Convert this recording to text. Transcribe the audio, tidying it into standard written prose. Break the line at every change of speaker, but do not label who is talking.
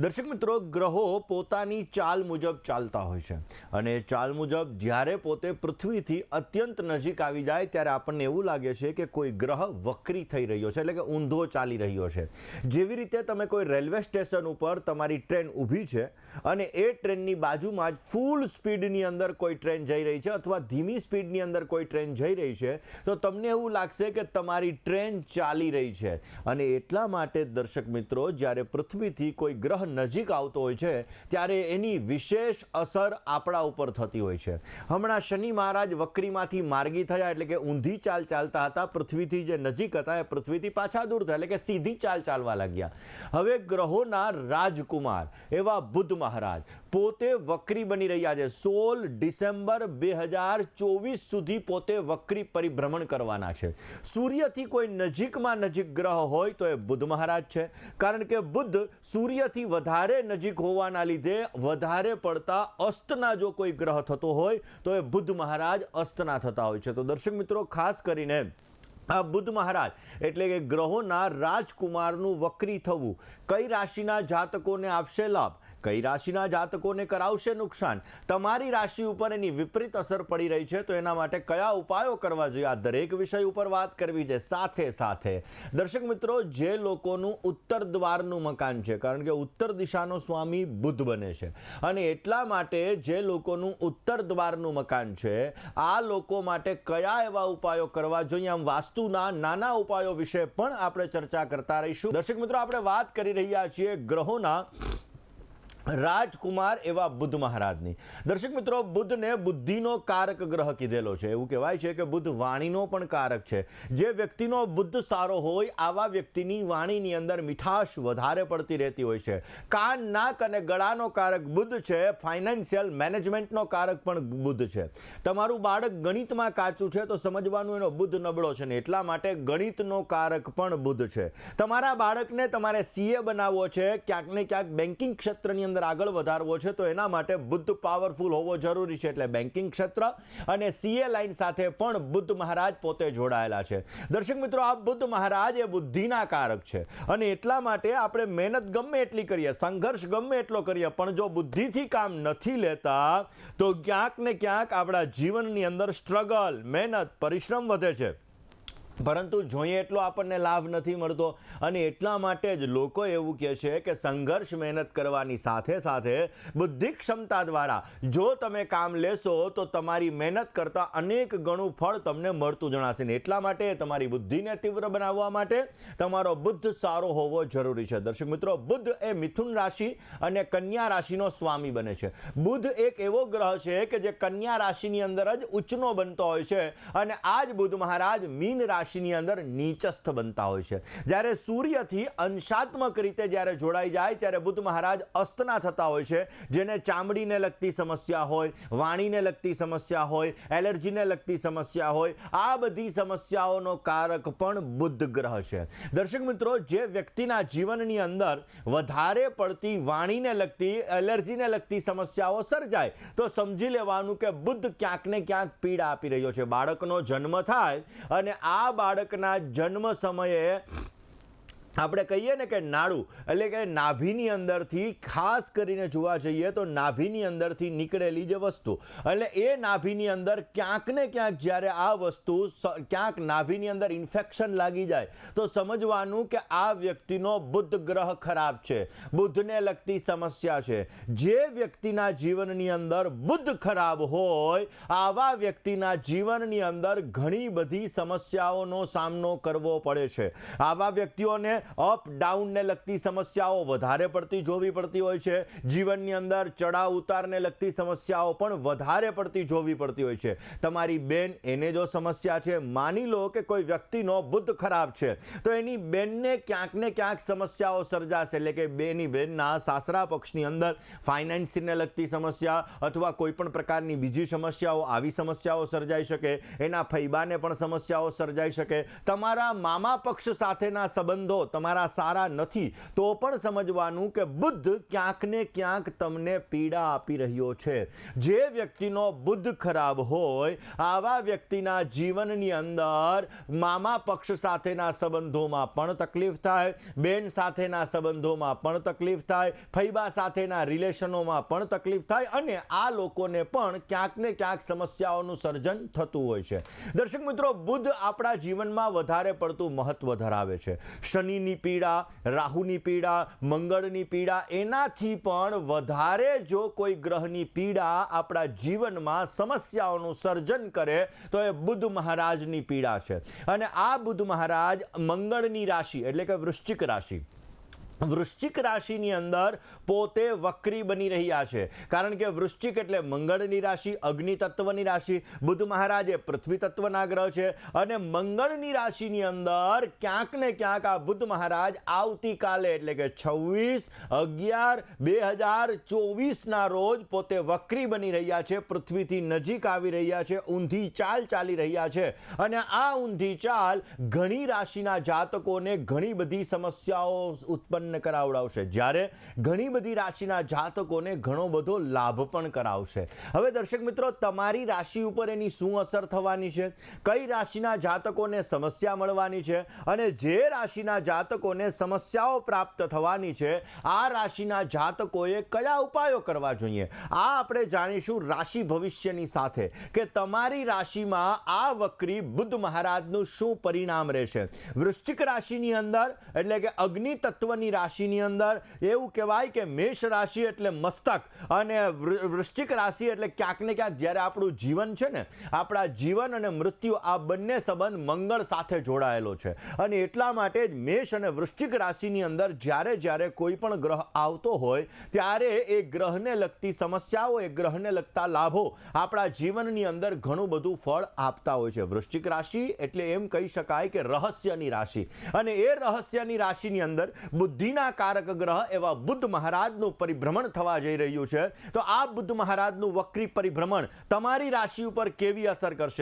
દર્શક મિત્રો, ગ્રહો પોતાની ચાલ મુજબ ચાલતા હોય છે અને ચાલ મુજબ જ્યારે પોતે પૃથ્વીથી અત્યંત નજીક આવી જાય ત્યારે આપણને એવું લાગે છે કે કોઈ ગ્રહ વક્રી થઈ રહ્યો છે, એટલે કે ઊંધો ચાલી રહ્યો છે। જેવી રીતે તમે કોઈ રેલવે સ્ટેશન ઉપર તમારી ટ્રેન ઊભી છે અને એ ટ્રેનની બાજુમાં જ ફૂલ સ્પીડની અંદર કોઈ ટ્રેન જઈ રહી છે અથવા ધીમી સ્પીડની અંદર કોઈ ટ્રેન જઈ રહી છે, તો તમને એવું લાગશે કે તમારી ટ્રેન ચાલી રહી છે। અને એટલા માટે દર્શક મિત્રો, જ્યારે પૃથ્વીથી કોઈ ગ્રહ નજીક આવતો હોય છે ત્યારે એની વિશેષ અસર આપણા ઉપર થતી હોય છે। હમણાં શનિ મહારાજ વક્રીમાંથી માર્ગી થયા, એટલે કે ઊંધી ચાલ ચાલતા હતા, પૃથ્વીથી જે નજીક હતા એ પૃથ્વીથી પાછા દૂર થયા, એટલે કે સીધી ચાલ ચાલવા લાગ્યા। હવે ગ્રહોના રાજકુમાર એવા બુધ મહારાજ પોતે વક્રી બની રહ્યા છે। 16 ડિસેમ્બર 2024 સુધી પોતે વક્રી પરિભ્રમણ કરવાના છે। સૂર્યથી કોઈ નજીકમાં નજીક ગ્રહ હોય તો એ બુધ મહારાજ છે, કારણ કે બુધ સૂર્યથી વધારે નજીક હોવાના લીધે વધારે પડતા અસ્તના જો કોઈ ગ્રહ થતો હોય તો એ બુધ મહારાજ અસ્તના થતા હોય છે। તો દર્શક મિત્રો, ખાસ કરીને આ બુધ મહારાજ એટલે કે ગ્રહોના રાજકુમારનું વક્રી થવું કઈ રાશિના જાતકોને આપશે લાભ, કઈ રાશિના જાતકોને કરાવશે નુકસાન, તમારી રાશિ ઉપર એની વિપરીત અસર પડી રહી છે તો એના માટે કયા ઉપાયો કરવા જોઈએ, આ દરેક વિષય ઉપર વાત કરવી છે। સાથે સાથે દર્શક મિત્રો, જે લોકોનું ઉત્તર દ્વારનું મકાન છે, કારણ કે ઉત્તર દિશાનો સ્વામી બુધ બને છે, અને એટલા માટે જે લોકોનું ઉત્તર દ્વારનું મકાન છે આ લોકો માટે કયા એવા ઉપાયો કરવા જોઈએ, આમ વાસ્તુના નાના ઉપાયો વિશે પણ આપણે ચર્ચા કરતા રહીશું। દર્શક મિત્રો, આપણે વાત કરી રહ્યા છીએ ગ્રહોના રાજકુમાર એવા બુધ મહારાજની। દર્શક મિત્રો, બુધને બુદ્ધિનો કારક ગ્રહ કીધેલો છે। એવું કહેવાય છે કે બુધ વાણીનો પણ કારક છે। જે વ્યક્તિનો બુદ્ધ સારો હોય આવા વ્યક્તિની વાણીની અંદર મીઠાશ વધારે પડતી રહેતી હોય છે। કાન, નાક અને ગળાનો કારક બુધ છે। ફાઇનાન્શિયલ મેનેજમેન્ટનો કારક પણ બુધ છે। તમારું બાળક ગણિતમાં કાચું છે તો સમજવાનું એનો બુધ નબળો છે, ને એટલા માટે ગણિતનો કારક પણ બુધ છે। તમારા બાળકને તમારે સીએ બનાવવો છે, ક્યાંક ને ક્યાંક બેન્કિંગ ક્ષેત્રની અંદર આગળ વધારવો છે, તો એના માટે બુદ્ધ પાવરફુલ હોવો જરૂરી છે। એટલે બેન્કિંગ ક્ષેત્ર અને સીએ લાઈન સાથે પણ બુદ્ધ મહારાજ પોતે જોડાયેલા છે। દર્શક મિત્રો, આ બુદ્ધ મહારાજ એ બુદ્ધિના કારક છે, અને એટલા માટે આપણે મહેનત ગમે એટલી કરીએ, સંઘર્ષ ગમે એટલો કરીએ, પણ જો બુદ્ધિથી કામ નથી લેતા તો ક્યાંક ને ક્યાંક આપણા જીવનની અંદર સ્ટ્રગલ, મહેનત, પરિશ્રમ વધે છે, પરંતુ જોઈએ એટલો આપણને લાભ નથી મળતો। અને એટલા માટે જ લોકો એવું કહે છે કે સંઘર્ષ મહેનત કરવાની સાથે સાથે બુદ્ધિ ક્ષમતા દ્વારા જો તમે કામ લેશો તો તમારી મહેનત કરતાં અનેક ગણું ફળ તમને મળતું જણાશે। ને એટલા માટે તમારી બુદ્ધિને તીવ્ર બનાવવા માટે તમારો બુદ્ધ સારો હોવો જરૂરી છે। દર્શક મિત્રો, બુદ્ધ એ મિથુન રાશિ અને કન્યા રાશિનો સ્વામી બને છે। બુદ્ધ એક એવો ગ્રહ છે કે જે કન્યા રાશિની અંદર જ ઉચ્ચનો બનતો હોય છે, અને આ જ બુદ્ધ મહારાજ મીન રાશિ ની અંદર નીચસ્થ બનતા હોય છે। જ્યારે સૂર્યથી અંશાત્મક રીતે જ્યારે જોડાઈ જાય ત્યારે બુદ્ધ મહારાજ અસ્તના થતા હોય છે। જેને ચામડીને લગતી સમસ્યા હોય, વાણીને લગતી સમસ્યા હોય, એલર્જીને લગતી સમસ્યા હોય, આ બધી સમસ્યાઓનો કારક પણ બુદ્ધ ગ્રહ છે। દર્શક મિત્રો, જે વ્યક્તિના જીવનની અંદર વધારે પડતી વાણીને લગતી, એલર્જીને લગતી સમસ્યાઓ સર્જાય તો સમજી લેવાનું કે બુદ્ધ ક્યાંક ને ક્યાંક પીડા આપી રહ્યો છે। બાળકનો જન્મ થાય અને આ બાળકના જન્મ સમયે આપણે કહીએ ને કે નાડું એટલે કે નાભીની અંદરથી, ખાસ કરીને જોવા જઈએ તો નાભીની અંદરથી નીકળેલી જે વસ્તુ, એટલે એ નાભીની અંદર ક્યાંક ને ક્યાંક જ્યારે આ વસ્તુ ક્યાંક નાભીની અંદર ઇન્ફેક્શન લાગી જાય તો સમજવાનું કે આ વ્યક્તિનો બુદ્ધ ગ્રહ ખરાબ છે, બુદ્ધને લગતી સમસ્યા છે। જે વ્યક્તિના જીવનની અંદર બુદ્ધ ખરાબ હોય આવા વ્યક્તિના જીવનની અંદર ઘણી બધી સમસ્યાઓનો સામનો કરવો પડે છે। આવા વ્યક્તિઓને અપ ડાઉનને લગતી સમસ્યાઓ વધારે પડતી જોવી પડતી હોય છે। જીવનની અંદર ચડાવ ઉતારને લગતી સમસ્યાઓ પણ વધારે પડતી જોવી પડતી હોય છે। તમારી બેન, એને જો સમસ્યા છે, માની લો કે કોઈ વ્યક્તિનો બુદ્ધ ખરાબ છે તો એની બેનને ક્યાંક ને ક્યાંક સમસ્યાઓ સર્જાશે, એટલે કે બેની બેનના સાસરા પક્ષની અંદર ફાઇનાન્સને લગતી સમસ્યા અથવા કોઈ પણ પ્રકારની બીજી સમસ્યાઓ, આવી સમસ્યાઓ સર્જાઈ શકે। એના ફૈબાને પણ સમસ્યાઓ સર્જાઈ શકે। તમારા મામા પક્ષ સાથેના સંબંધો, તમારા સારા નથી તો પણ સમજવાનું કે બુદ્ધ ક્યાંક ને ક્યાંક તમને પીડા આપી રહ્યો છે. જે વ્યક્તિનો બુદ્ધ ખરાબ હોય આવા વ્યક્તિના જીવનની અંદર મામા પક્ષ સાથેના સંબંધોમાં પણ તકલીફ થાય, બેન સાથેના સંબંધોમાં પણ તકલીફ થાય, ફૈબા સાથેના રિલેશનોમાં પણ તકલીફ થાય અને આ લોકોને પણ ક્યાંક ને ક્યાંક સમસ્યાઓનું સર્જન થતું હોય છે. દર્શક મિત્રો, બુદ્ધ આપણા જીવનમાં વધારે પડતું મહત્વ ધરાવે છે. શનિની પીડા, રાહુની પીડા, મંગળની પીડા, એનાથી પણ વધારે જો કોઈ ગ્રહની પીડા આપણા જીવનમાં સમસ્યાઓનું સર્જન કરે તો એ બુદ્ધ મહારાજની પીડા છે. અને આ બુદ્ધ મહારાજ મંગળની રાશિ એટલે કે વૃશ્ચિક રાશિ, વૃશ્ચિક રાશિની અંદર પોતે વક્રી બની રહ્યા છે. કારણ કે વૃશ્ચિક એટલે મંગળની રાશિ, અગ્નિ તત્વની રાશિ. બુદ્ધ મહારાજ એ પૃથ્વી તત્વના ગ્રહ છે અને મંગળની રાશિની અંદર ક્યાંક ને ક્યાંક આ બુદ્ધ મહારાજ આવતીકાલે એટલે કે 26/11/2024ના રોજ પોતે વક્રી બની રહ્યા છે, પૃથ્વીથી નજીક આવી રહ્યા છે, ઊંધી ચાલ ચાલી રહ્યા છે. અને આ ઊંધી ચાલ ઘણી રાશિના જાતકોને ઘણી બધી સમસ્યાઓ ઉત્પન્ન કરાવડાવશે, જ્યારે ઘણી બધી રાશિના જાતકોને ઘણો બધો લાભ પણ કરાવશે. હવે દર્શક મિત્રો, તમારી રાશિ ઉપર એની શું અસર થવાની છે, કઈ રાશિના જાતકોને સમસ્યા મળવાની છે અને જે રાશિના જાતકોને સમસ્યાઓ પ્રાપ્ત થવાની છે આ રાશિના જાતકોએ કયા ઉપાયો કરવા જોઈએ, આ આપણે જાણીશું રાશિ ભવિષ્યની સાથે કે તમારી રાશિમાં આ વક્રી બુદ્ધ મહારાજનું શું પરિણામ રહેશે. વૃશ્ચિક રાશિની અંદર એટલે કે અગ્નિ તત્વની રાશિની અંદર એવું કહેવાય કે મેષ રાશિ એટલે મસ્તક અને વૃશ્ચિક રાશિ એટલે ક્યાંક ને ક્યાંક જ્યારે આપણું જીવન છે ને, આપણા જીવન અને મૃત્યુ આ બંને સંબંધ મંગળ સાથે જોડાયેલો છે. અને એટલા માટે જ મેષ અને વૃશ્ચિક રાશિની અંદર જ્યારે કોઈ પણ ગ્રહ આવતો હોય ત્યારે એ ગ્રહને લગતી સમસ્યાઓ, એ ગ્રહને લગતા લાભો આપણા જીવનની અંદર ઘણું બધું ફળ આપતા હોય છે. વૃશ્ચિક રાશિ એટલે એમ કહી શકાય કે રહસ્યની રાશિ અને એ રહસ્યની રાશિની અંદર બુદ્ધિના કારક ગ્રહ એવા બુદ્ધ મહારાજનું પરિભ્રમણ થવા જઈ રહ્યું છે. તો આ બુદ્ધ મહારાજનું વક્રી પરિભ્રમણ તમારી રાશિ ઉપર કેવી અસર કરશે